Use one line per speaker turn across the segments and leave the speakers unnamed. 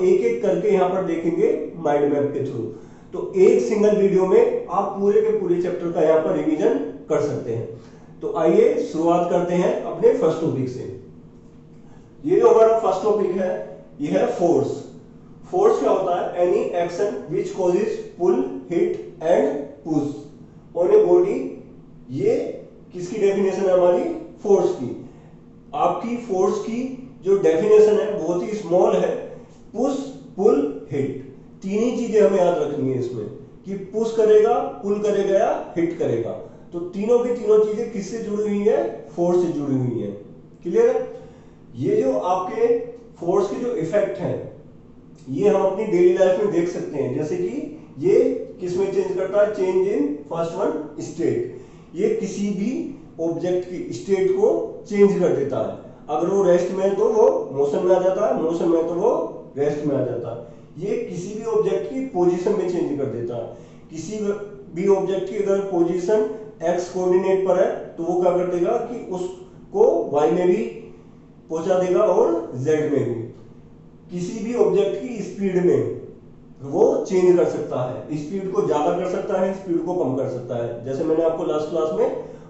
एक एक करके यहाँ पर देखेंगे माइंड मैप के थ्रू। तो एक सिंगल वीडियो में आप पूरे के पूरे चैप्टर का यहाँ पर रिवीजन कर सकते हैं। तो आइए शुरुआत करते हैं अपने फर्स्ट टॉपिक से। ये जो हमारा फर्स्ट टॉपिक है ये है फोर्स। फोर्स क्या होता है? Any action which causes pull, hit and push on a body. ये किसकी डेफिनेशन है? हमारी फोर्स की। आपकी फोर्स की जो डेफिनेशन है बहुत ही स्मॉल है। पुश, पुल, हिट, तीन ही चीजें हमें याद रखनी है इसमें कि पुश करेगा, पुल करेगा या हिट करेगा। तो तीनों की तीनों चीजें किससे जुड़ी हुई है? फोर्स से जुड़ी हुई है। क्लियर है? ये जो आपके फोर्स के जो इफेक्ट हैं ये हम अपनी डेली लाइफ में देख सकते हैं। जैसे कि ये किसमें चेंज करता है? Change in first one, state. ये किसी भी ऑब्जेक्ट की स्टेट को चेंज कर देता है। अगर वो रेस्ट में है तो वो मोशन में आ जाता है, मोशन में तो वो रेस्ट में आ जाता है। ये किसी भी ऑब्जेक्ट की पोजीशन में चेंज कर देता है। किसी भी ऑब्जेक्ट की अगर पोजीशन एक्स कोऑर्डिनेट पर है तो वो क्या कर देगा कि उसको वाई में भी पहुंचा देगा और जेड में भी। किसी भी ऑब्जेक्ट की स्पीड में वो चेंज कर सकता है। स्पीड को ज्यादा कर सकता है, स्पीड को कम कर सकता है। जैसे मैंने आपको लास्ट क्लास में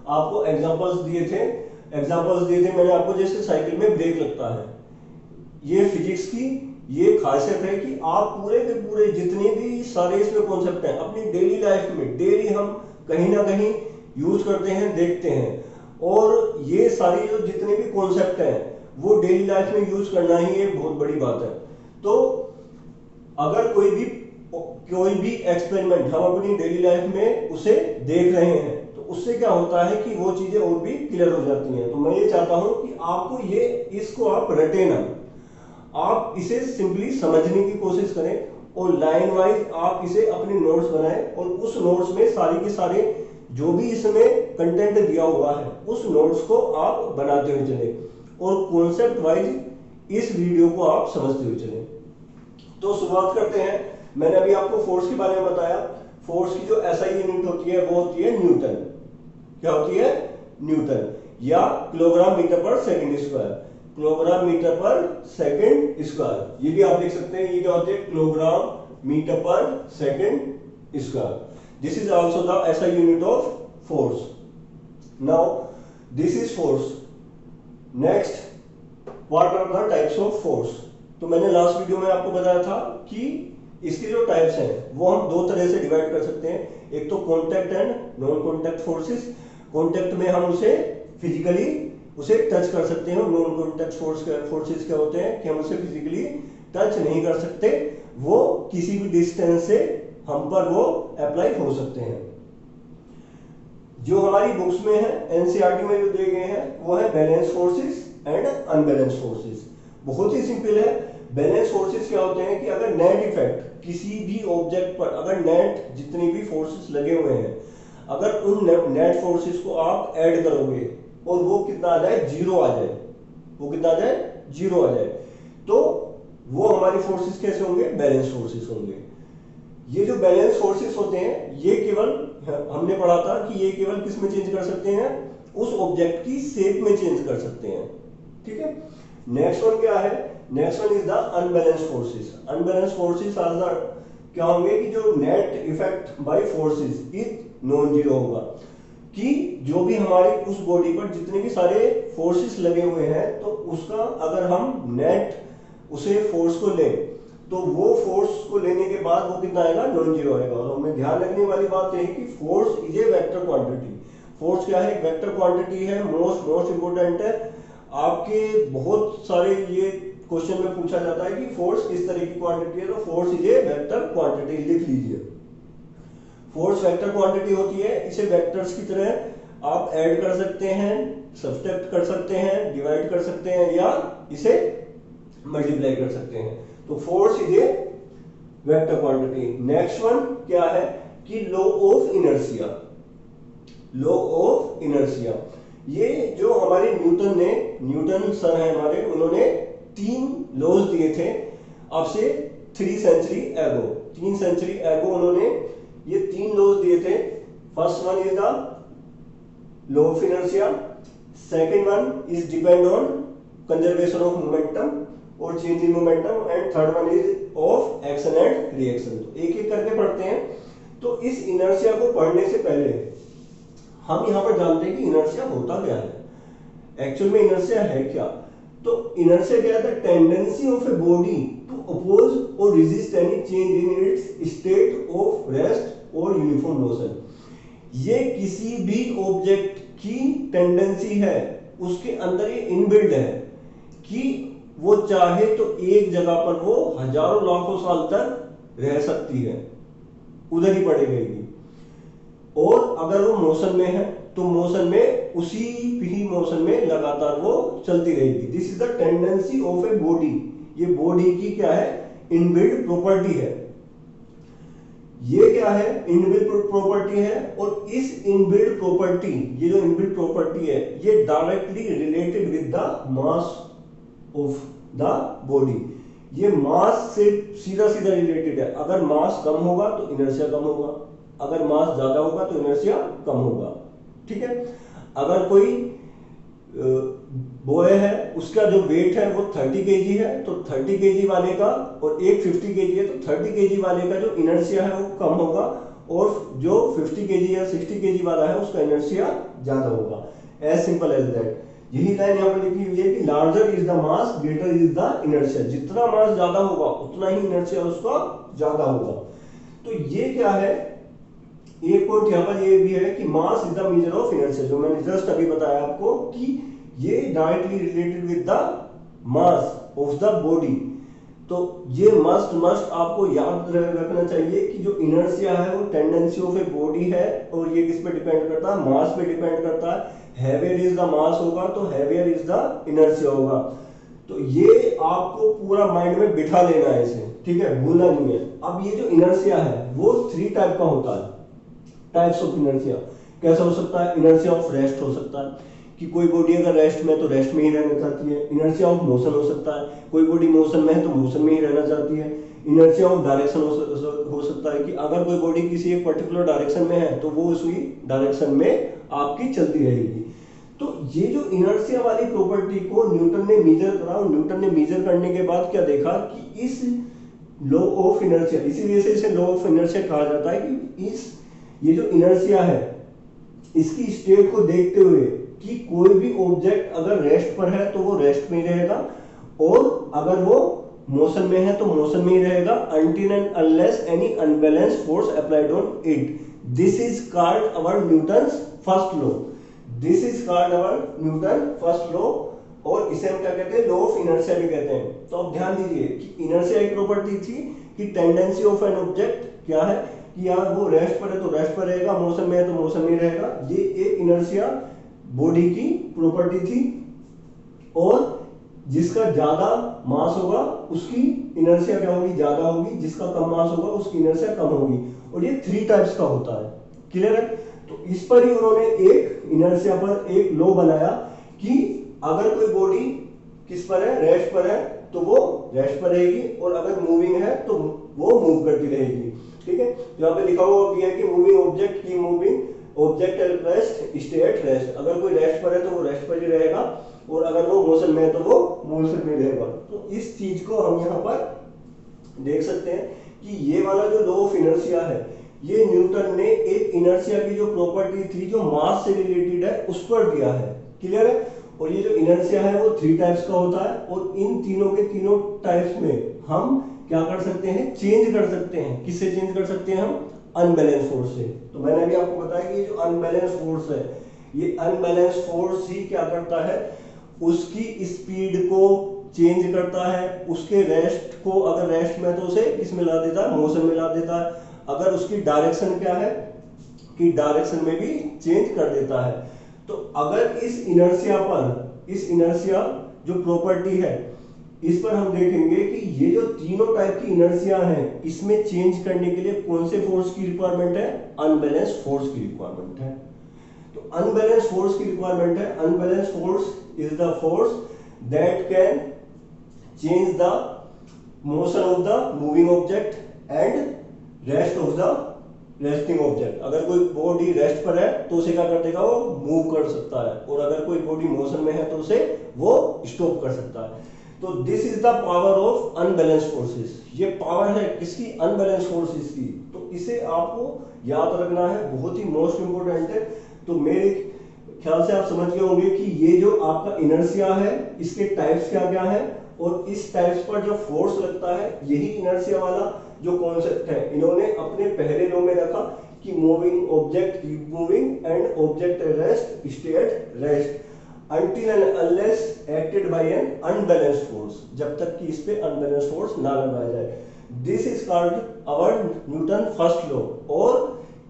आपको एग्जांपल्स दिए थे मैंने आपको, जैसे साइकिल में ब्रेक लगता है। ये फिजिक्स की ये खासियत है कि आप पूरे के पूरे जितने भी सारे इसमें कॉन्सेप्ट हैं अपनी डेली लाइफ में डेली हम कहीं ना कहीं यूज करते हैं, देखते हैं। और ये सारी जो जितने भी कॉन्सेप्ट हैं वो डेली लाइफ में यूज करना ही एक बहुत बड़ी बात है। तो अगर कोई भी एक्सपेरिमेंट हम अपनी डेली लाइफ में उसे देख रहे हैं तो उससे क्या होता है कि वो चीजें और भी क्लियर हो जाती हैं। तो मैं ये चाहता हूं कि आपको इसको आप रटे ना, आप इसे सिंपली समझने की कोशिश करें और लाइन वाइज आप इसे अपने नोट्स बनाएं और उस नोट्स में सारी के सारे जो भी इसमें कंटेंट दिया हुआ है उस नोट्स को आप बनाते हुए चले और कॉन्सेप्ट वाइज इस वीडियो को आप समझते हुए चले। तो शुरुआत करते हैं। मैंने अभी आपको फोर्स के बारे में बताया। फोर्स की जो एसआई यूनिट होती है वो होती है न्यूटन। क्या होती है? न्यूटन या kilogram metre per second square. Kilogram metre per second square, ये भी आप देख सकते हैं। ये क्या होते हैं? Kilogram metre per second square. This is also the SI unit of force. Now this is force. Next, what are the types of force? तो मैंने लास्ट वीडियो में आपको बताया था कि इसके जो टाइप्स हैं वो हम दो तरह से डिवाइड कर सकते हैं। एक तो contact and non contact forces. Contact में हम उसे फिजिकली उसे टच कर सकते हैं। नॉन कॉन्टैक्ट फोर्सेस क्या होते हैं कि हम उसे फिजिकली टच नहीं कर सकते, वो किसी भी डिस्टेंस से हम पर वो अप्लाई हो सकते हैं। जो हमारी बुक्स में है, एनसीईआरटी में जो दिए गए हैं वो है balance forces and unbalance forces. बहुत ही सिंपल है। बैलेंस फोर्सेस क्या होते हैं कि अगर नेट इफेक्ट किसी भी ऑब्जेक्ट पर, अगर नेट जितनी भी फोर्सेस लगे हुए हैं, अगर उन नेट फोर्सेस को आप ऐड करोगे और वो कितना आ जाए? जीरो आ जाए। वो कितना आ जाए? जीरो आ जाए। तो वो हमारी फोर्सेस कैसे होंगे? बैलेंस फोर्सेस होंगे। ये जो बैलेंस फोर्सेस होते हैं ये केवल, हमने पढ़ा था कि ये केवल किस में चेंज कर सकते हैं? उस ऑब्जेक्ट की शेप में चेंज कर सकते हैं। ठीक है। नेक्स्ट वन क्या है? Next one is the unbalance forces. Unbalance forces are the क्या होंगे कि जो net effect by forces is non zero होगा। कि जो भी हमारी उस बॉडी पर जितने भी सारे फोर्सेस लगे हुए हैं तो उसका अगर हम नेट उसे फोर्स को लें तो वो फोर्स को लेने के बाद वो कितना आएगा? नॉन जीरो आएगा। और हमें ध्यान रखने वाली बात यह है कि force is a vector quantity. Force क्या है? वेक्टर क्वांटिटी है। मोस्ट इंपोर्टेंट है। आपके बहुत सारे ये क्वेश्चन में पूछा जाता है कि फोर्स किस तरह की क्वांटिटी है, तो force is a vector quantity, लिख लीजिए। फोर्स वेक्टर क्वांटिटी होती है। इसे वेक्टर्स की तरह आप ऐड कर सकते हैं, सब्ट्रैक्ट कर सकते हैं, डिवाइड कर सकते हैं या इसे मल्टीप्लाई कर सकते हैं। तो force is a vector quantity. Next one क्या है कि law of inertia. Law of inertia, ये जो हमारे न्यूटन सर हैं हमारे, उन्होंने 3 लॉज दिए थे अब से 3 सेंचुरी एगो। 3 सेंचुरी एगो उन्होंने ये 3 लॉज दिए थे। First one is the law of inertia, second one is depend on conservation of momentum और change in momentum, and third one is of action and reaction. तो एक एक करके पढ़ते हैं। तो इस इनर्शिया को पढ़ने से पहले हम यहाँ पर जानते हैं कि इनर्शिया होता क्या है, एक्चुअल में इनर्शिया है क्या। तो इनर्शिया क्या है? The tendency of a body to oppose और resist any change in its state of rest और यूनिफॉर्म मोशन। ये किसी भी ऑब्जेक्ट की टेंडेंसी है, उसके अंदर ये इनबिल्ड है कि वो चाहे तो एक जगह पर वो हजारों लाखों साल तक रह सकती है, उधर ही पड़ी रहेगी, और अगर वो मोशन में है तो मोशन में उसी ही मोशन में लगातार वो चलती रहेगी। This is the tendency of a body. ये बॉडी की क्या है? इनबिल्ट प्रॉपर्टी है। ये क्या है? इनबिल्ट प्रॉपर्टी है। और इस इनबिल्ट प्रॉपर्टी, ये जो इनबिल्ट प्रॉपर्टी है, ये directly related with the mass of the body. ये मास से सीधा सीधा रिलेटेड है। अगर मास कम होगा तो इनर्शिया कम होगा, अगर मास ज्यादा होगा तो इनर्शिया कम होगा। ठीक है। अगर कोई बॉय है, उसका जो वेट है वो 30 केजी है, तो 30 केजी वाले का, और एक 50 केजी है, तो 30 केजी वाले का जो इनर्शिया है वो कम होगा, और जो 50 केजी या 60 केजी वाला है उसका इनर्शिया ज्यादा होगा। As simple as that. यही लाइन यहाँ पर लिखी हुई है कि larger is the mass greater is the inertia. जितना मास ज्यादा होगा उतना ही इनर्शिया उसका ज्यादा होगा। तो ये क्या है? एक पॉइंट यहाँ पर ये भी है कि mass is the measure of inertia, जो मैंने जस्ट अभी बताया आपको कि ये directly related with the mass of the body. तो ये मस्ट आपको याद रखना चाहिए कि जो इनर्शिया है वो टेंडेंसी ऑफ ए बॉडी है, और ये किस पे डिपेंड करता है? मास पे डिपेंड करता है। हैवियर इज द मास होगा तो हैवियर इज द इनर्शिया होगा। तो ये आपको पूरा माइंड में बिठा लेना है इसे, ठीक है, भूलना नहीं है। अब ये जो इनर्शिया है वो 3 टाइप का होता है। टाइप्स ऑफ इनर्शिया कैसा हो सकता है? इनर्शिया ऑफ रेस्ट हो सकता है कि कोई बॉडी अगर रेस्ट में है तो रेस्ट में ही रहना चाहती है। इनर्शिया ऑफ मोशन हो सकता है, कोई बॉडी मोशन में है तो मोशन में ही रहना चाहती है। इनर्शिया ऑफ डायरेक्शन हो सकता है कि अगर कोई बॉडी किसी एक पर्टिकुलर डायरेक्शन में है तो वो उसी डायरेक्शन में आपकी चलती रहेगी। तो ये जो इनर्शिया वाली प्रॉपर्टी को न्यूटन ने मेजर करा, और न्यूटन ने मेजर करने के बाद क्या देखा कि इस लॉ ऑफ इनर्शिया, इसीलिए से इसे लॉ ऑफ इनर्शिया कहा जाता है कि ये जो इनर्शिया है इसकी स्टेट को देखते हुए कि कोई भी ऑब्जेक्ट अगर रेस्ट पर है तो वो रेस्ट में ही रहेगा, और अगर वो मोशन में है तो मोशन में ही रहेगा, until and unless any unbalanced force applied on it. This is called our Newton's first law. This is called our Newton first law, और इसे हम क्या कहते हैं? लॉ ऑफ इनर्शिया भी कहते हैं। तो अब ध्यान दीजिए कि इनर्शिया एक प्रॉपर्टी थी कि टेंडेंसी ऑफ एन ऑब्जेक्ट क्या है कि यार वो रेस्ट पर है तो रेस्ट पर रहेगा, मोशन में है तो मोशन में रहेगा। ये एक इनर्शिया बॉडी की प्रॉपर्टी थी, और जिसका ज्यादा मास होगा उसकी इनर्शिया क्या होगी? ज्यादा होगी। जिसका कम मास होगा उसकी इनर्शिया कम होगी। और ये 3 टाइप्स का होता है। क्लियर है? तो इस पर ही उन्होंने एक इनर्शिया पर एक लॉ बनाया कि अगर कोई बॉडी किस पर है? रेस्ट पर है तो वो रेस्ट पर रहेगी, और अगर मूविंग है तो वो मूव करती रहेगी। ठीक है। यहाँ पे लिखा हुआ भी है कि मूविंग ऑब्जेक्ट की moving object at rest stay at rest. अगर कोई रेस्ट पर है तो वो रेस्ट पर ही रहेगा, और अगर वो मोशन में है तो वो मोशन में रहेगा। तो इस चीज को हम यहाँ पर देख सकते हैं कि ये वाला जो लॉ ऑफ इनर्शिया है, ये न्यूटन ने एक इनर्शिया की जो प्रॉपर्टी थी जो मास से रिलेटेड है उस पर दिया है। क्लियर है? और ये जो इनर्शिया है वो 3 टाइप्स का होता है, और इन तीनों के तीनों टाइप्स में हम क्या कर सकते हैं? चेंज कर सकते हैं। किससे चेंज कर सकते हैं हम? अनबैलेंस फोर्स से। तो मैंने अभी आपको बताया कि ये जो अनबैलेंस फोर्स है, ये अनबैलेंस फोर्स ही क्या करता है? उसकी स्पीड को चेंज करता है। उसके रेस्ट को, अगर रेस्ट में तो उसे किस में ला देता है? मोशन में ला देता है। अगर उसकी डायरेक्शन क्या है कि डायरेक्शन में भी चेंज कर देता है। तो अगर इस इनर्शिया जो प्रॉपर्टी है, इस पर हम देखेंगे कि ये जो तीनों टाइप की इनर्शिया हैं, इसमें चेंज करने के लिए कौन से फोर्स की रिक्वायरमेंट है? अनबैलेंस फोर्स की रिक्वायरमेंट है। तो अनबैलेंस फोर्स की रिक्वायरमेंट है। Unbalance force is the force that can change the motion of the moving object and rest of the resting object. अगर कोई बॉडी रेस्ट पर है तो उसे क्या कर देगा? वो मूव कर सकता है, और अगर कोई बॉडी मोशन में है तो उसे वो स्टॉप कर सकता है। तो this is the power of unbalance forces, ये पावर है किसकी, अनबैलेंस फोर्सेस की। तो इसे आपको याद रखना है, बहुत ही मोस्ट इंपोर्टेंट है। तो मेरे ख्याल से आप समझ गए होंगे कि ये जो आपका इनर्शिया है इसके टाइप्स क्या क्या है, और इस टाइप्स पर जो फोर्स लगता है यही इनर्शिया वाला जो कॉन्सेप्ट है इन्होंने अपने पहले लॉ में रखा कि moving object keep moving and object rest stay at rest until and unless acted by an unbalanced force, जब तक कि इस पे unbalanced force ना लगाया जाए। This is called our Newton first law, or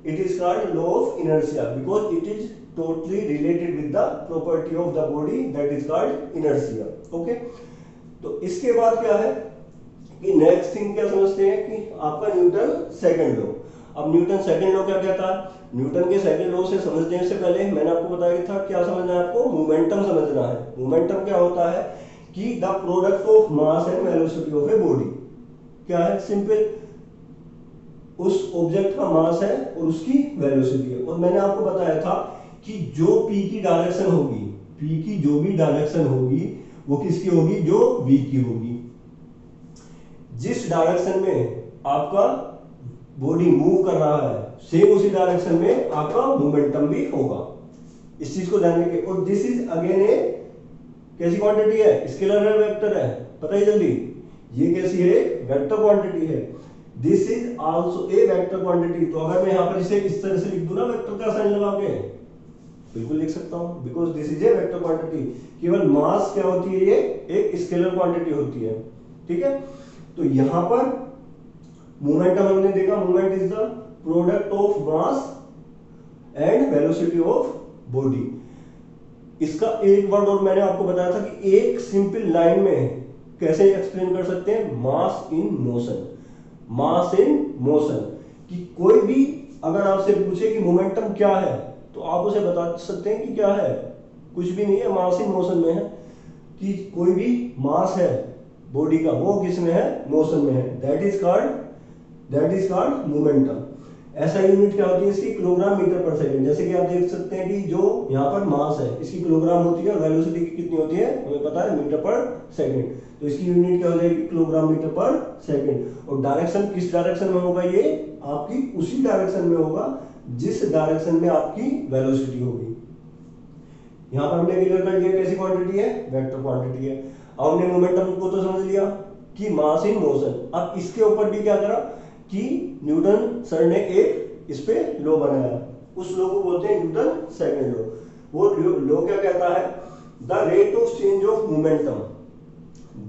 it is called law of inertia because it is totally related with the property of the body that is called inertia. Okay? तो इसके बाद क्या है कि next thing क्या समझते हैं कि आपका न्यूटन सेकंड लॉ। अब न्यूटन सेकंड लॉ क्या कहता है, न्यूटन के सेकंड लॉ से समझने से पहले मैंने आपको बताया था क्या समझना है, आपको मोमेंटम समझना है। मोमेंटम क्या होता है कि the product of mass and velocity of a body. क्या है, सिंपल, उस ऑब्जेक्ट का मास है और उसकी वेलोसिटी है। और मैंने आपको बताया था कि जो p की डायरेक्शन होगी, p की जो भी डायरेक्शन होगी वो किसकी होगी, जो v की होगी। जिस डायरेक्शन में आपका बॉडी मूव कर रहा है सेम उसी डायरेक्शन में आपका मोमेंटम भी होगा, इस चीज को ध्यान रखिए। और दिस इज अगेन ए कैसी क्वांटिटी है, स्केलर है, वेक्टर है, पता ही जल्दी, ये कैसी है, वेक्टर क्वांटिटी है। This is also a vector quantity. तो अगर मैं यहां पर इसे इस तरह से लिख दूं ना वेक्टर का साइन लगा के, बिल्कुल लिख सकता हूं because this is a vector quantity. केवल मास क्या होती है, ये एक स्केलर क्वांटिटी होती है, ठीक है। तो यहां पर मोमेंटम हमने देखा, moment is the product of mass and velocity of body. इसका एक वर्ड और मैंने आपको बताया था कि एक सिंपल लाइन में कैसे एक्सप्लेन कर सकते हैं, मास in motion. Mass in motion कि कोई भी अगर आपसे पूछे कि मोमेंटम क्या है तो आप उसे बता सकते हैं कि क्या है, कुछ भी नहीं है, मास इन मोशन में है। कि कोई भी मास है बॉडी का वो किस में है, मोशन में है, दैट इज कॉल्ड मोमेंटम। ऐसा यूनिट क्या होती है इसकी, किलोग्राम मीटर पर सेकंड। जैसे कि आप देख सकते हैं कि जो यहाँ पर मास है इसकी किलोग्राम होती है और वेलोसिटी की कितनी होती है हमें पता है, मीटर पर सेकंड। तो इसकी यूनिट क्या हो जाएगी, किलोग्राम मीटर पर सेकंड। और डायरेक्शन किस डायरेक्शन में होगा, ये आपकी उसी डायरेक्शन में होगा जिस डायरेक्शन में आपकी वेलोसिटी होगी। यहाँ पर हमने क्लियर कर लिया कैसी क्वांटिटी है, वेक्टर क्वांटिटी है। अब हमने मोमेंटम को तो समझ लिया कि मास इन मोशन। अब इसके ऊपर भी क्या करा कि न्यूटन सर ने एक इस पे लॉ बनाया, उस लॉ को बोलते हैं न्यूटन सेकंड लॉ। वो लॉ क्या कहता है, the rate of change of momentum,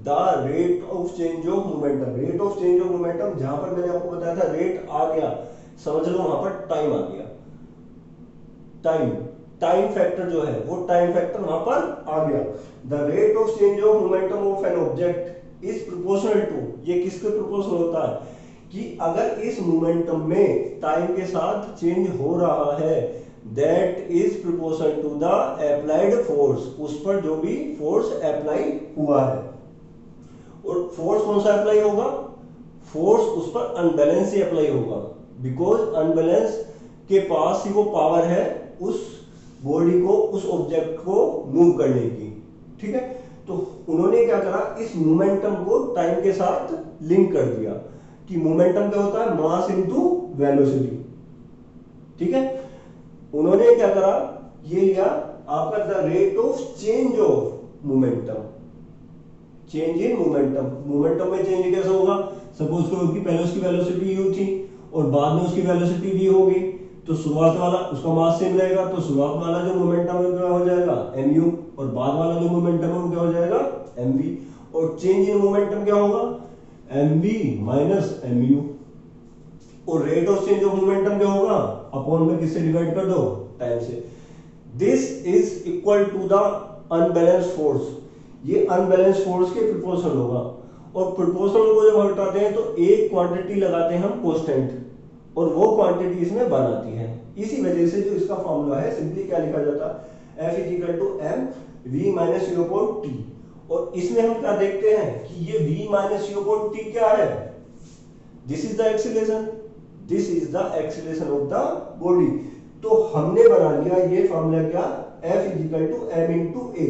the rate of change of momentum. Rate of change of momentum, जहां पर मैंने आपको बताया था रेट आ गया, समझ लो वहां पर टाइम आ गया। टाइम फैक्टर जो है वो टाइम फैक्टर वहां पर आ गया। The rate of change of momentum of an object is proportional to, ये किसके प्रोपोर्शनल होता है कि अगर इस मोमेंटम में टाइम के साथ चेंज हो रहा है that is proportional to the applied force, उस पर जो भी फोर्स अप्लाई हुआ है। और फोर्स कौन सा अप्लाई होगा, फोर्स उस पर अनबैलेंस ही अप्लाई होगा, बिकॉज अनबैलेंस के पास ही वो पावर है उस बॉडी को, उस ऑब्जेक्ट को मूव करने की, ठीक है। तो उन्होंने क्या करा, इस मोमेंटम को टाइम के साथ लिंक कर दिया कि मोमेंटम क्या होता है, मास इनटू वेलोसिटी, ठीक है। उन्होंने क्या करा, ये लिया आपका the rate of change of momentum, change in momentum. Momentum में चेंज कैसे होगा, सपोज करो कि पहले उसकी वेलोसिटी u थी और बाद में उसकी वेलोसिटी v होगी, तो शुरुआत वाला उसका मास सेम रहेगा, तो शुरुआत वाला जो मोमेंटम है क्या हो जाएगा mu, और बाद वाला जो मोमेंटम है वो क्या हो जाएगा mv। और चेंज इन मोमेंटम क्या होगा, mv माइनस mu। और rate of change of momentum क्या होगा, अपॉन में किससे डिवाइड कर दो, टाइम से। This is equal to the unbalanced force, ये अनबैलेंस्ड फोर्स के प्रोपोर्शनल होगा। और प्रोपोर्शनल को जब हटाते हैं तो एक क्वांटिटी लगाते हैं हम कांस्टेंट, और वो क्वांटिटी इसमें बनाती है। इसी वजह से जो इसका फॉर्मूला है सिंपली क्या लिखा जाता है, F is equal to m v minus u upon t। और इसमें हम क्या देखते हैं कि ये v minus u upon t क्या है, this is the acceleration, this is the acceleration of the body. तो हमने बना लिया ये फॉर्मूला क्या, F is equal to m into a।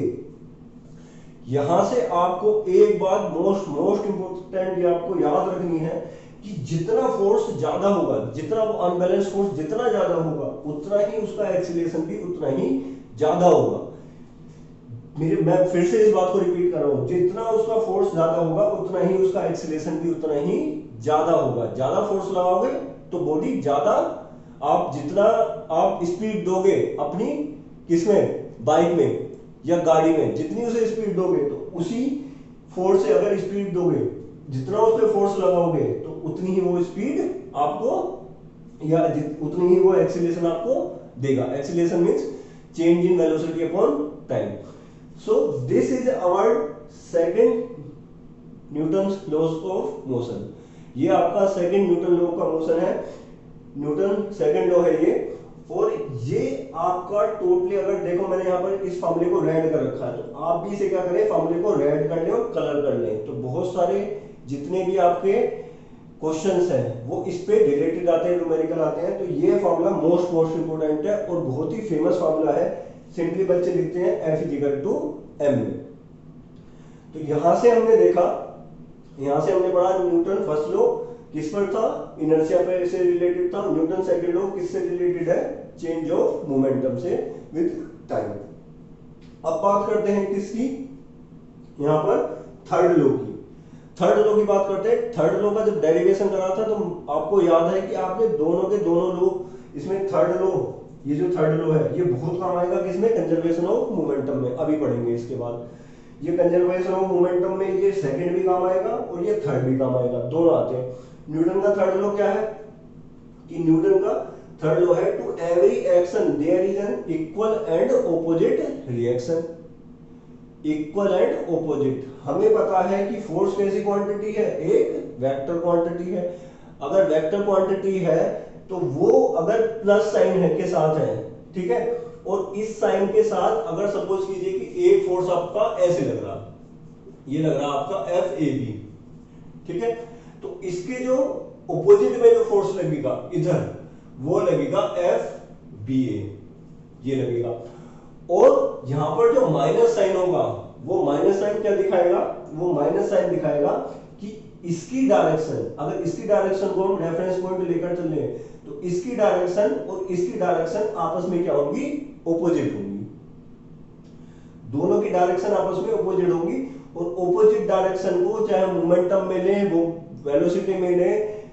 यहां से आपको एक बात मोस्ट इंपोर्टेंट ये आपको याद रखनी है कि जितना फोर्स ज्यादा होगा, जितना वो अनबैलेंस फोर्स जितना ज्यादा होगा, उतना ही उसका एक्सीलरेशन भी उतना ही ज्यादा होगा। मैं फिर से इस बात को रिपीट कर रहा हूं, जितना उसका फोर्स ज्यादा होगा उतना ही उसका एक्सीलरेशन भी उतना ही ज्यादा होगा। ज्यादा फोर्स लगाओगे तो बॉडी ज्यादा, आप जितना आप स्पीड दोगे अपनी किसमें, बाइक में या गाड़ी में, जितनी उसे स्पीड दोगे तो उसी फोर्स से अगर स्पीड दोगे, जितना उस पर फोर्स लगाओगे तो उतनी ही वो स्पीड आपको या उतनी ही वो एक्सीलरेशन आपको देगा। Acceleration means change in velocity upon time. So this is our second Newton laws of motion. ये आपका सेकंड न्यूटन लॉ का मोशन है, न्यूटन सेकंड लॉ है ये। और ये आपका टोटली, अगर देखो मैंने यहाँ पर इस फॉर्मूले को रेड कर रखा है, तो आप भी इसे क्या करें, फॉर्मूले को रेड कर लें और कलर कर लें। तो बहुत सारे जितने भी आपके क्वेश्चंस हैं वो इस पे रिलेटेड आते हैं, न्यूमेरिकल आते हैं। तो ये फॉर्मूला मोस्ट इंपोर्टेंट है और बहुत ही फेमस फॉर्मूला है। सिंपली बच्चे लिखते हैं F इक्वल टू m। तो यहां से हमने देखा, यहां से हमने पढ़ा न्यूटन फर्स्ट लॉ किस पर था, इनर्शिया पे से रिलेटेड था। न्यूटन सेकंड लॉ किससे रिलेटेड है, चेंज ऑफ मोमेंटम से विद टाइम। अब बात करते हैं किसकी, यहां पर थर्ड लॉ की। थर्ड लॉ की बात करते हैं। थर्ड लॉ का जब डेरिवेशन करा था तो आपको याद है कि आपने दोनों के दोनों लॉ, इसमें थर्ड लॉ, ये जो थर्ड लॉ है ये बहुत काम आएगा किसमें, कंजर्वेशन ऑफ मोमेंटम में। अभी पढ़ेंगे इसके बाद। ये कंजर्वेशन ऑफ मोमेंटम में ये सेकंड भी काम आएगा और ये थर्ड भी काम आएगा, दोनों आते हैं। न्यूटन का थर्ड लॉ क्या है कि न्यूटन का थर्ड लॉ है, to every action there is an equal and opposite reaction. Equal and opposite, हमें पता है कि फोर्स कैसी क्वांटिटी है, एक वेक्टर क्वांटिटी है। अगर वेक्टर क्वांटिटी है तो वो अगर प्लस साइन है के साथ है, ठीक है, और इस साइन के साथ अगर सपोज कीजिए कि एक फोर्स आपका ऐसे लग रहा, ये लग रहा आपका FAB, ठीक है, तो इसके जो ऑपोजिट में जो फोर्स लगेगा इधर, वो लगेगा FBA, ये लगेगा। और यहां पर जो माइनस साइन होगा, वो माइनस साइन क्या दिखाएगा, वो माइनस साइन दिखाएगा कि इसकी डायरेक्शन, अगर इसकी डायरेक्शन को हम रेफरेंस पॉइंट लेकर चले तो इसकी डायरेक्शन और इसकी डायरेक्शन आपस में क्या होगी, ऑपोजिट होगी। दोनों की डायरेक्शन आपस में ऑपोजिट होगी। और ऑपोजिट डायरेक्शन को चाहे मोमेंटम में ले, वो वेलोसिटी में ले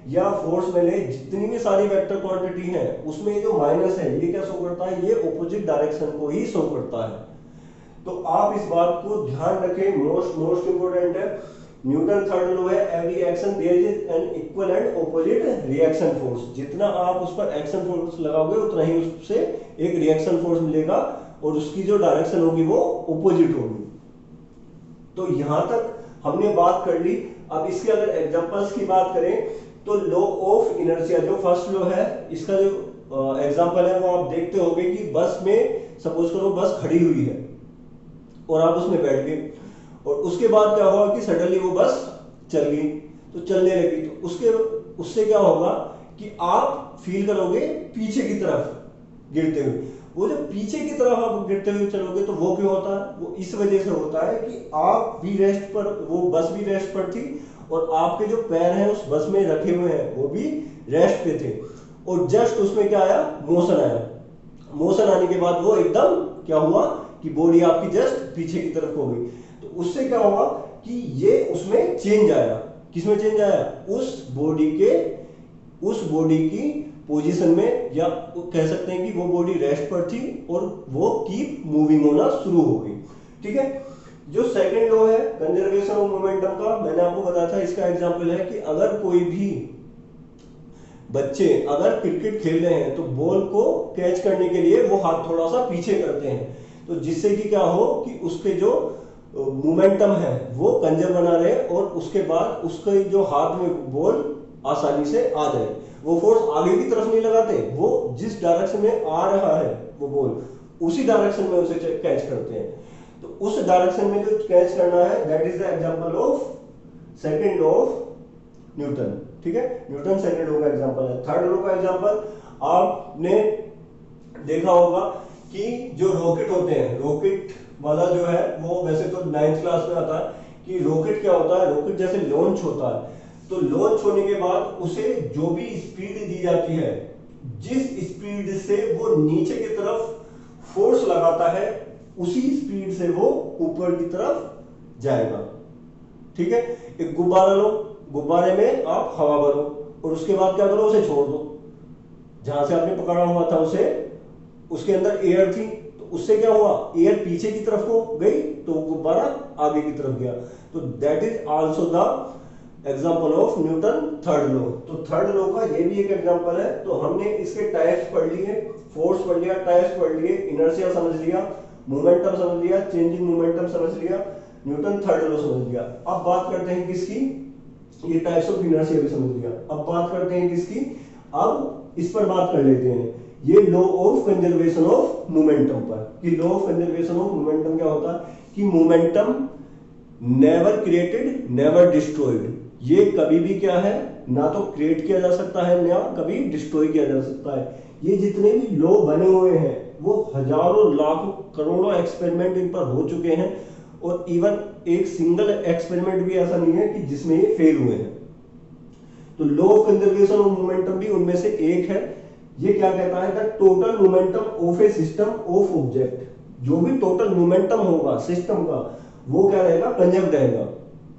या फोर्स में ले, जितनी भी सारी वेक्टर क्वांटिटी है उसमें जो माइनस है ये क्या शो करता है, ये ऑपोजिट डायरेक्शन को ही शो करता है। तो आप इस बात को ध्यान रखें, मोस्ट इंपोर्टेंट है। न्यूटन थर्ड लॉ है, every action there is an equal and opposite reaction force. जितना आप उस पर एक्शन फोर्स लगाओगे उतना ही उससे एक रिएक्शन फोर्स मिलेगा और उसकी जो डायरेक्शन होगी वो ऑपोजिट होगी। तो यहां तक हमने बात कर ली। अब इसके अगर एग्जांपल्स की बात करें तो लॉ ऑफ इनर्शिया जो फर्स्ट लॉ है, इसका जो एग्जांपल है वो आप देखते होंगे कि बस में सपोज करो बस खड़ी हुई है और आप उसमें बैठ गए और उसके बाद क्या होगा कि सडनली वो बस चल गई, तो चलने लगी, तो उससे क्या होगा कि आप फील करोगे पीछे की तरफ गिरते हुए। वो जो पीछे की तरफ आप गिरते हुए चलोगे तो वो क्यों होता है, वो इस वजह से होता है कि आप भी रेस्ट पर, वो बस भी रेस्ट पर थी और आपके जो पैर हैं उस बस में रखे हुए हैं वो भी रेस्ट पे थे और जस्ट उसमें क्या आया, मोशन आया। मोशन आने के बाद वो एकदम क्या हुआ कि बॉडी आपकी जस्ट पीछे की तरफ हो गई। तो उससे क्या हुआ कि ये उसमें चेंज आया। किसमें चेंज आया, उस बॉडी की पोजीशन में, या कह सकते हैं कि वो बॉडी रेस्ट पर थी और वो कीप मूविंग होना शुरू हो गई। ठीक है, जो सेकंड लॉ है कंजर्वेशन ऑफ मोमेंटम का, मैंने आपको बताया था, इसका एग्जांपल है कि अगर कोई भी बच्चे अगर क्रिकेट खेल रहे हैं तो बॉल को कैच करने के लिए वो हाथ थोड़ा सा पीछे करते हैं, तो जिससे कि क्या हो कि उसके जो मोमेंटम है वो कंजर बना रहे और उसके बाद उसके जो हाथ में बॉल आसानी से आ जाए। वो फोर्स आगे की तरफ नहीं लगाते, वो जिस डायरेक्शन में आ रहा है वो बॉल उसी डायरेक्शन में उसे कैच करते हैं। तो उस डायरेक्शन में जो कैच करना है, that is the example of second law of Newton. ठीक है, न्यूटन सेकंड लॉ का एग्जांपल है। थर्ड लॉ का एग्जांपल आपने देखा होगा कि जो रॉकेट होते हैं, रॉकेट वाला जो है वो वैसे तो 9th क्लास में आता है कि रॉकेट क्या होता है। रॉकेट जैसे लॉन्च होता है तो लॉन्च होने के बाद उसे जो भी स्पीड दी जाती है, जिस स्पीड से वो नीचे की तरफ फोर्स लगाता है उसी स्पीड से वो ऊपर की तरफ जाएगा। ठीक है, एक गुब्बारा लो, गुब्बारे में आप हवा भरो और उसके बाद क्या करो, उसे छोड़ दो। जहां से आपने पकड़ा हुआ था उसे, उसके अंदर एयर थी तो उससे क्या हुआ, एयर पीछे की तरफ को गई तो गुब्बारा आगे की तरफ गया। तो that is also the example of Newton third law. तो थर्ड लॉ का ये भी एक एग्जाम्पल है। तो हमने इसके टाइप्स पढ़ लिए, फोर्स पढ़ लिया, टाइप्स पढ़ लिए, इनर्शिया समझ लिया, मोमेंटम समझ लिया, चेंजिंग मोमेंटम समझ लिया, न्यूटन थर्ड लॉ समझ लिया। अब बात करते हैं किसकी, ये टाइप्स ऑफ इनर्शिया भी समझ लिया। अब बात करते हैं किसकी, अब इस पर बात कर लेते हैं, ये law of conservation of momentum पर। कि law of conservation of momentum क्या होता है कि momentum never created never destroyed. ये कभी भी क्या है, ना तो क्रिएट किया जा सकता है ना कभी डिस्ट्रॉय किया जा सकता है। ये जितने भी लॉ बने हुए हैं वो हजारों लाखों करोड़ों एक्सपेरिमेंट इन पर हो चुके हैं और इवन एक सिंगल एक्सपेरिमेंट भी ऐसा नहीं है कि जिसमें ये फेल हुए हैं। तो law of conservation of momentum भी उनमें से एक है। ये क्या कहता है, the total momentum of A system of object. जो भी टोटल मोमेंटम होगा सिस्टम का वो क्या रहेगा, कंजर्व रहेगा।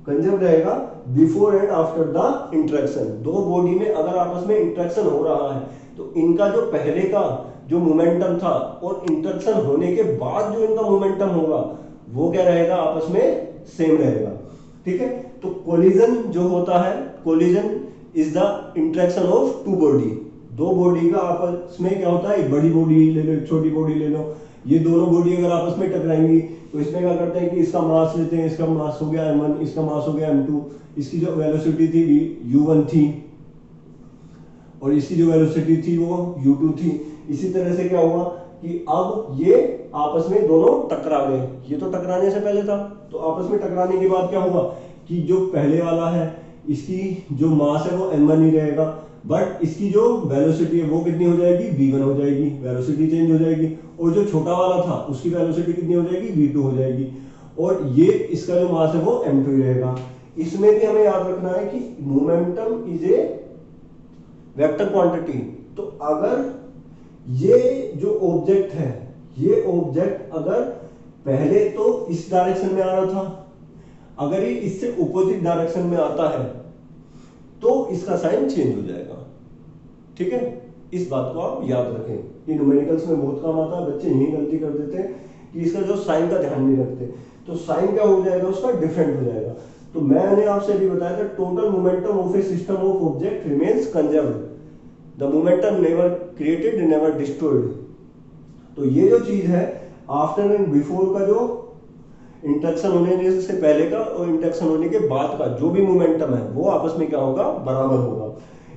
कंजर्व रहेगा before and after the interaction. दो बॉडी में अगर आपस में इंटरेक्शन हो रहा है तो इनका जो पहले का जो मोमेंटम था और इंटरेक्शन होने के बाद जो इनका मोमेंटम होगा वो क्या रहेगा, आपस में सेम रहेगा। ठीक है, तो कोलिजन जो होता है, collision is the interaction of two body. दो बॉडी का आपस में क्या होता है, एक बड़ी बॉडी ले लो, एक छोटी बॉडी ले लो, ये दोनों बॉडी अगर आपस में टकराएंगी तो इसमें क्या करते हैं कि इसका मास लेते हैं, इसका मास हो गया m1, इसका मास हो गया m2, इसकी जो वेलोसिटी थी u1 थी और इसकी जो वेलोसिटी थी वो u2 थी। इसी तरह से क्या हुआ कि अब ये आपस में दोनों टकरा गए। ये तो टकराने से पहले था, तो आपस में टकराने के बाद क्या हुआ कि जो पहले वाला है इसकी जो मास है वो m1 ही रहेगा, बट इसकी जो वेलोसिटी है वो कितनी हो जाएगी, v1 हो जाएगी, वेलोसिटी चेंज हो जाएगी। और जो छोटा वाला था उसकी वेलोसिटी कितनी हो जाएगी, v2 हो जाएगी। और ये इसका जो मास है वो m2 ही रहेगा। इसमें भी हमें याद रखना है कि momentum is a vector quantity. तो अगर ये जो ऑब्जेक्ट है, ये ऑब्जेक्ट अगर पहले तो इस डायरेक्शन में आ रहा था, अगर ये इससे अपोजिट डायरेक्शन में आता है तो इसका साइन चेंज हो जाएगा। ठीक है, इस बात को आप याद रखें, ये न्यूमेरिकल्स में बहुत काम आता है। बच्चे यही गलती कर देते हैं कि इसका जो साइन का ध्यान नहीं रखते, तो साइन क्या हो जाएगा, उसका डिफरेंट हो जाएगा। तो मैंने आपसे भी बताया था, total momentum of A system of object remains conserved, the momentum never created never destroyed. तो ये जो चीज है आफ्टर एंड बिफोर का, जो इंटरेक्शन होने से पहले का और इंटरेक्शन होने के बाद का जो भी मोमेंटम है वो आपस में क्या होगा, बराबर होगा।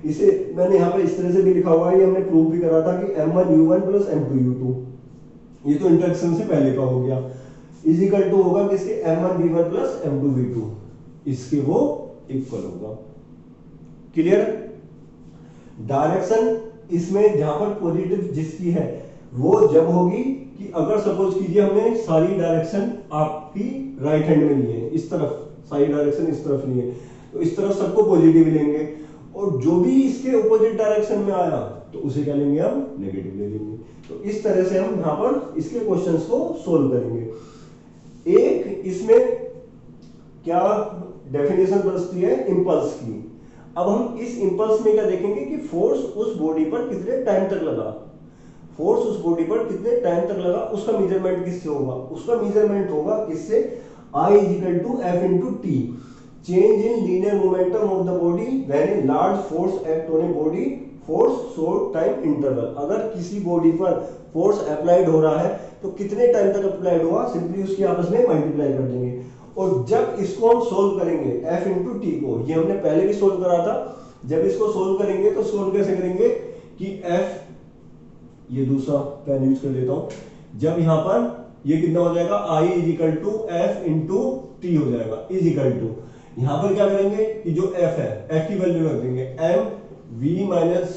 इसे मैंने यहाँ पर इस तरह से भी लिखा हुआ है, ये हमने प्रूव भी करा था कि m1 u1 plus m2 u2, ये तो इंटरेक्शन से पहले का हो गया, इज इक्वल टू होगा किसके, m1 v1 plus m2 v2, इसके वो इक्वल होगा। क्लियर। डायरेक्शन इसमें जहां पर पॉजिटिव जिसकी है वो जब होगी कि अगर सपोज कीजिए हमने सारी डायरेक्शन आपकी राइट हैंड में लिए, इस तरफ सारी डायरेक्शन इस तरफ लिए, तो इस तरफ सबको पॉजिटिव लेंगे और जो भी इसके ऑपोजिट डायरेक्शन में आया तो उसे क्या लेंगे, हम नेगेटिव ले लेंगे। तो इस तरह से हम यहां पर इसके क्वेश्चंस को सोल्व करेंगे। एक इसमें क्या डेफिनेशन बचती है, इंपल्स की। अब हम इस इंपल्स में क्या देखेंगे कि फोर्स उस बॉडी पर कितने टाइम तक लगा, फोर्स उस बॉडी पर कितने टाइम तक लगा, उसका मेजरमेंट किससे होगा, उसका मेजरमेंट होगा किससे, I = F × T, change in linear momentum of the body when a large force act on a body for short time interval. अगर किसी बॉडी पर फोर्स अप्लाइड हो रहा है तो कितने टाइम तक अप्लाइड हुआ, सिंपली उसकी आपस में मल्टीप्लाई कर देंगे। और जब इसको हम सोल्व करेंगे F × T को, ये हमने पहले भी सोल्व करा था, जब इसको सोल्व करेंगे तो सोल्व कैसे करेंगे कि F, ये दूसरा पेन यूज कर लेता हूं, जब यहां पर ये कितना हो जाएगा, I = F × T हो जाएगा, इज इक्वल टू, यहां पर क्या करेंगे कि जो F है, F की वैल्यू रख देंगे mv -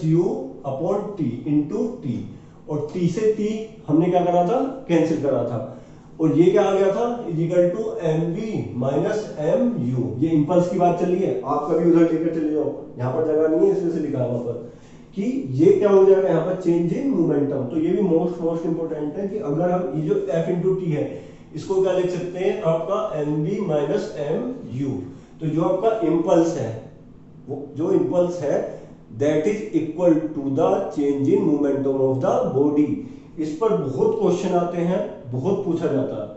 u/t × T, और T से T हमने क्या करा था, कैंसिल करा था, और ये क्या आ गया था, is equal to M V minus M U. ये इंपल्स की बात चल रही है, आप कभी उधर लेकर चले जाओ, यहाँ पर जगह नहीं है इसलिए से लिखा है वहां पर कि ये क्या हो जाएगा यहाँ पर, चेंज इन मोमेंटम। तो ये भी मोस्ट इंपोर्टेंट है कि अगर हम ये जो एफ इंटू टी है इसको क्या लिख सकते हैं आपका M V minus M U. तो जो आपका इंपल्स है, वो जो इंपल्स है that is equal to the change in momentum of the body. इस पर बहुत क्वेश्चन आते हैं, बहुत पूछा जाता है।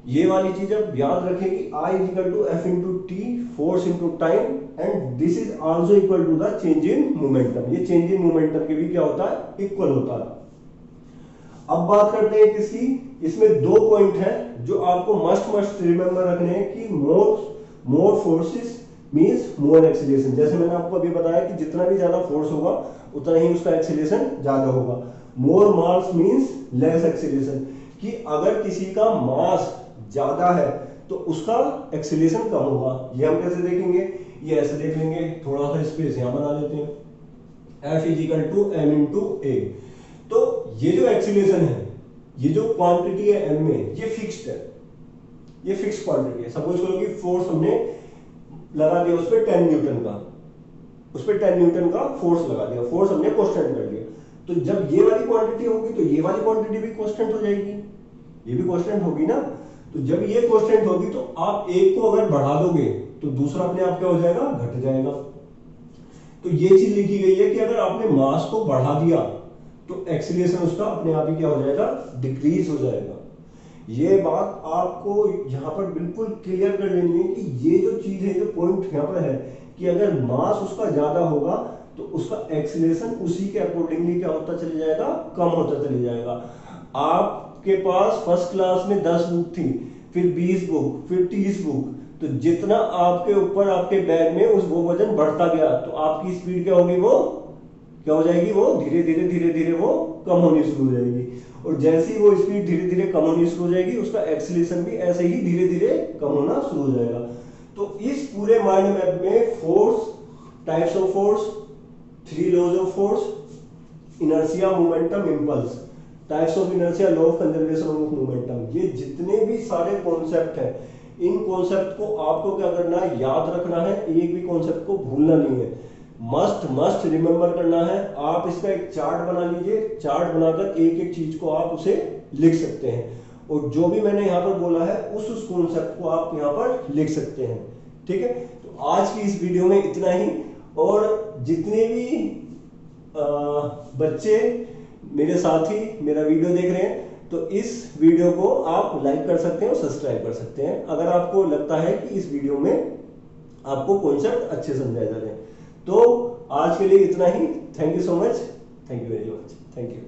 ये वाली चीज अब याद रखें कि I is equal to F into T, force into time, and this is also equal to the change in momentum. ये चेंज इन मोमेंटम के भी क्या होता है, इक्वल होता है। अब बात करते हैं किसकी, इसमें दो पॉइंट है जो आपको मस्ट रिमेंबर रखने हैं कि मोर फोर्सेस मींस मोर एक्सीलरेशन। जैसे मैंने आपको अभी बताया कि जितना भी ज्यादा फोर्स होगा उतना ही उसका एक्सीलरेशन ज्यादा होगा। मोर मास मींस लेस एक्सीलरेशन, कि अगर किसी का मास ज्यादा है तो उसका एक्सीलरेशन कम होगा। ये हम कैसे देखेंगे, ये ऐसे देख लेंगे, थोड़ा सा स्पेस यहां बना लेते हैं, F is equal to M into A. तो ये जो एक्सीलरेशन है, ये जो क्वांटिटी है m में, ये फिक्स्ड है, ये फिक्स क्वांटिटी है। सपोज करो कि फोर्स हमने लगा दिया उस पर 10 न्यूटन का, उस पर 10 न्यूटन का फोर्स लगा दिया, फोर्स हमने कांस्टेंट कर दिया। तो जब ये वाली क्वांटिटी होगी तो ये वाली क्वांटिटी भी कांस्टेंट हो जाएगी, ये भी कांस्टेंट होगी ना। तो जब ये कांस्टेंट होगी तो आप एक को अगर बढ़ा दोगे तो दूसरा अपने आप क्या हो जाएगा, घट जाएगा। तो ये चीज लिखी गई है कि अगर आपने मास को बढ़ा दिया तो एक्सीलरेशन उसका अपने आप ही क्या हो जाएगा, डिक्रीज हो जाएगा। ये बात आपको यहां पर बिल्कुल क्लियर कर लेनी है कि ये जो चीज है, जो पॉइंट यहां पर है कि अगर मास उसका ज्यादा होगा तो उसका एक्सीलरेशन उसी के अकॉर्डिंगली क्या होता चले जाएगा, कम होता चले जाएगा। आपके पास फर्स्ट क्लास में 10 बुक थी, फिर 20 बुक, फिर 30 बुक, तो जितना आपके ऊपर आपके बैग में उस वो वजन बढ़ता गया तो आपकी स्पीड क्या होगी, वो क्या हो जाएगी, वो धीरे धीरे वो कम होनी शुरू हो जाएगी। और जैसे ही वो स्पीड धीरे धीरे कम होनी शुरू हो जाएगी, उसका एक्सीलरेशन भी ऐसे ही धीरे धीरे कम होना शुरू हो जाएगा। तो इस पूरे माइंड मैप में force, types of force, 3 laws of force, inertia, momentum, impulse, types of inertia, law of conservation of momentum, ये जितने भी सारे कॉन्सेप्ट हैं, इन कॉन्सेप्ट को आपको क्या करना है, याद रखना है, एक भी कॉन्सेप्ट को भूलना नहीं है, मस्ट रिमेंबर करना है। आप इसका एक चार्ट बना लीजिए, चार्ट बनाकर एक एक चीज को आप उसे लिख सकते हैं, और जो भी मैंने यहाँ पर बोला है उस कॉन्सेप्ट को आप यहाँ पर लिख सकते हैं। ठीक है, तो आज की इस वीडियो में इतना ही। और जितने भी बच्चे मेरे साथी मेरा वीडियो देख रहे हैं तो इस वीडियो को आप लाइक कर सकते हैं और सब्सक्राइब कर सकते हैं अगर आपको लगता है कि इस वीडियो में आपको कॉन्सेप्ट अच्छे समझाए जा रहे हैं। तो आज के लिए इतना ही। Thank you so much, thank you very much, thank you.